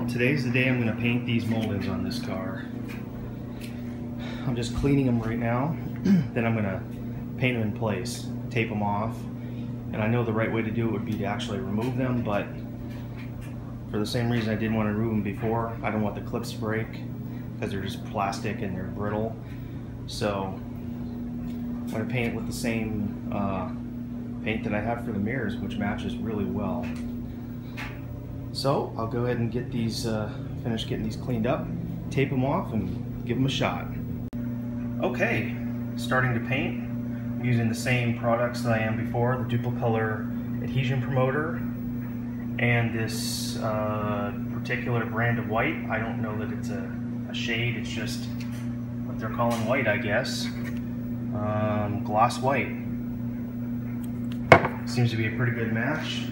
Today's the day I'm going to paint these moldings on this car. I'm just cleaning them right now, then I'm going to paint them in place, tape them off. And I know the right way to do it would be to actually remove them, but for the same reason I didn't want to remove them before, I don't want the clips to break because they're just plastic and they're brittle. So I'm going to paint it with the same paint that I have for the mirrors, which matches really well. So I'll go ahead and get these finish getting these cleaned up, tape them off, and give them a shot. Okay, starting to paint. I'm using the same products that I am before, the Duplicolor adhesion promoter and this particular brand of white. I don't know that it's a shade, it's just what they're calling white, I guess. Gloss white. Seems to be a pretty good match.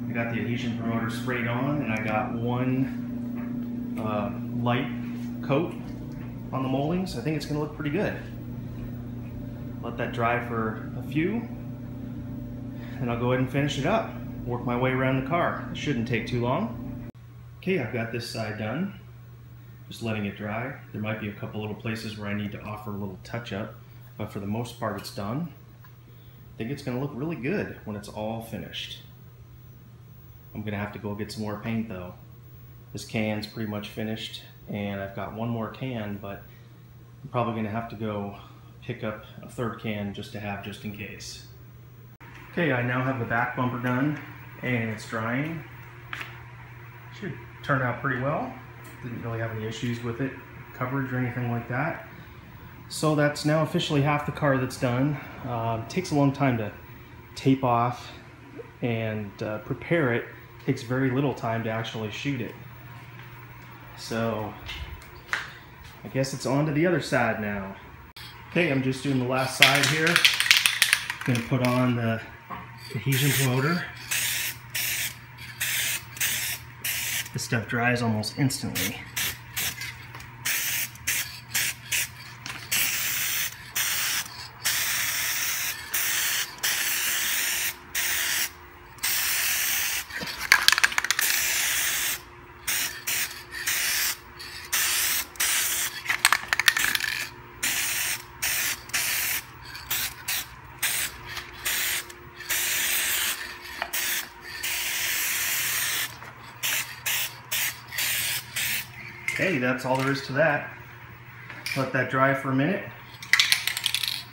I got the adhesion promoter sprayed on, and I got one light coat on the moldings. I think it's going to look pretty good. Let that dry for a few, and I'll go ahead and finish it up. Work my way around the car. It shouldn't take too long. Okay, I've got this side done. Just letting it dry. There might be a couple little places where I need to offer a little touch-up, but for the most part it's done. I think it's going to look really good when it's all finished. I'm going to have to go get some more paint though. This can's pretty much finished, and I've got one more can, but I'm probably going to have to go pick up a third can just to have, just in case. Okay, I now have the back bumper done, and it's drying. Should turn out pretty well. Didn't really have any issues with it, coverage or anything like that. So that's now officially half the car that's done. It takes a long time to tape off and prepare it. Takes very little time to actually shoot it. So I guess it's on to the other side now. Okay, I'm just doing the last side here. Gonna put on the adhesion promoter. This stuff dries almost instantly. Okay, that's all there is to that. Let that dry for a minute.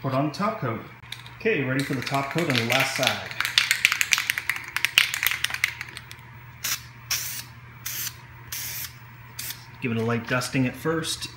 Put on the top coat. Okay, ready for the top coat on the last side. Give it a light dusting at first.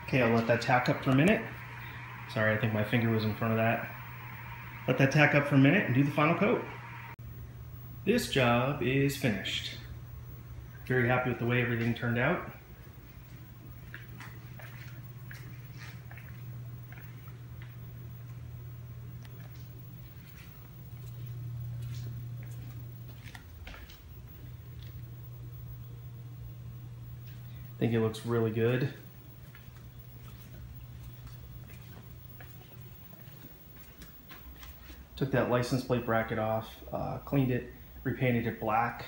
Okay, I'll let that tack up for a minute. Sorry, I think my finger was in front of that. Let that tack up for a minute and do the final coat. This job is finished. Very happy with the way everything turned out. I think it looks really good. Took that license plate bracket off, cleaned it, repainted it black.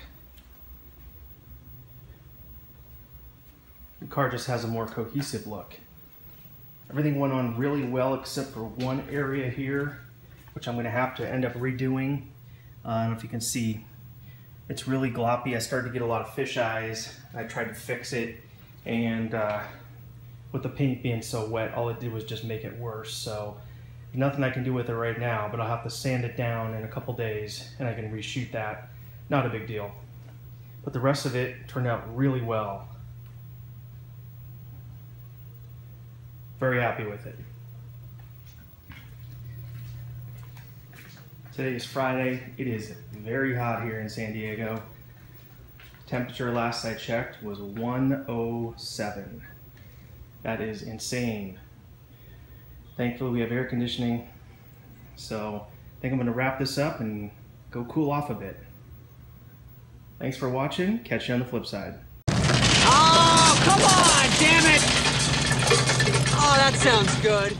The car just has a more cohesive look. Everything went on really well except for one area here, which I'm going to have to end up redoing. I don't know if you can see, it's really gloppy. I started to get a lot of fish eyes. I tried to fix it, and with the paint being so wet, all it did was just make it worse. So nothing I can do with it right now, but I'll have to sand it down in a couple days and I can reshoot that. Not a big deal. But the rest of it turned out really well. Very happy with it. Today is Friday. It is very hot here in San Diego. Temperature last I checked was 107. That is insane. Thankfully we have air conditioning, so I think I'm going to wrap this up and go cool off a bit. Thanks for watching. Catch you on the flip side. Oh, come on, damn it! Oh, that sounds good.